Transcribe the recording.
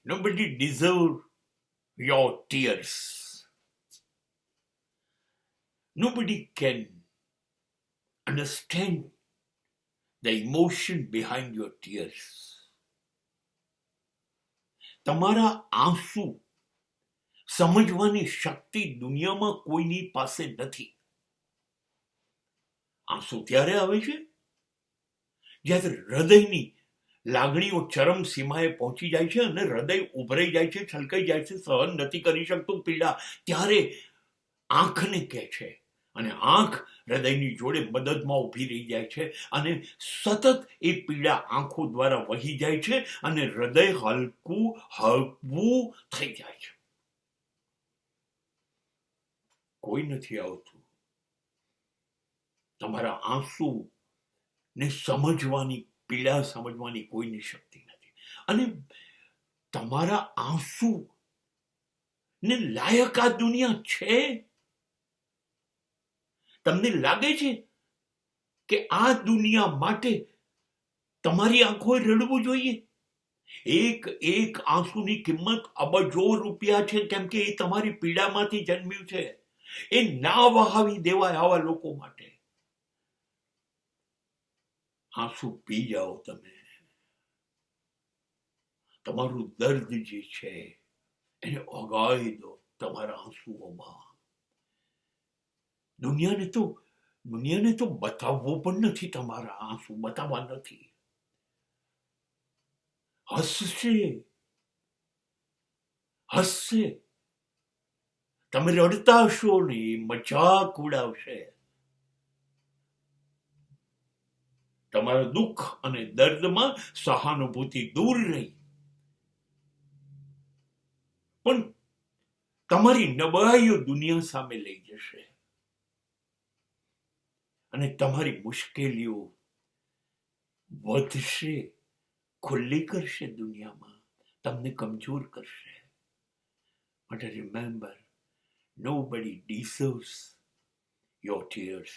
Nobody deserves your tears. Nobody can understand the emotion behind your tears. તમારા આંસુ સમજવાની શક્તિ દુનિયામાં કોઈની પાસે નથી. આંસુ ત્યારે આવે છે જ્યારે હૃદયની લાગણીઓ ચરમ સીમાએ પહોંચી જાય છે અને હૃદય ઉભરાઈ જાય છે, છલકાઈ જાય છે, સહન નથી કરી શકતું પીડા. ત્યારે આંખને કહે છે અને આંખ હૃદયની જોડે મદદમાં ઊભી રહી જાય છે અને સતત એ પીડા આંખો દ્વારા વહી જાય છે અને હૃદય હળવું થઈ જાય છે. કોઈ નથી આવતું. તમારા આંસુ ને સમજવાની, પીડા સમજવાની કોઈની શક્તિ નથી. અને તમારા આંસુ ને લાયક આ દુનિયા છે? તમને લાગે છે કે આ દુનિયા માટે તમારી આંખોએ રડવું જોઈએ? એક એક આંસુની કિંમત અબજો રૂપિયા છે, કેમ કે એ તમારી પીડામાંથી જન્મ્યું છે. એ ના વહાવી દેવાય આવા લોકો માટે. આંસુ પી જાઓ તમે. તમારું દર્દ જે છે એને ઓગાળી દો તમારા આંસુઓમાં. દુનિયાને તો બતાવવું પણ નથી. તમારા આંસુ બતાવવા નથી. હસશે. તમે રડતા હશો ને મજાક ઉડાવશે. તમારા દુઃખ અને દર્દમાં સહાનુભૂતિ દૂર રહી પણ તમારી નબળાઈઓ દુનિયા સામે લઈ જશે અને તમારી મુશ્કેલીઓ વધશે, ખુલ્લી કરશે દુનિયામાં, તમને કમજોર કરશે. But remember, nobody deserves your tears.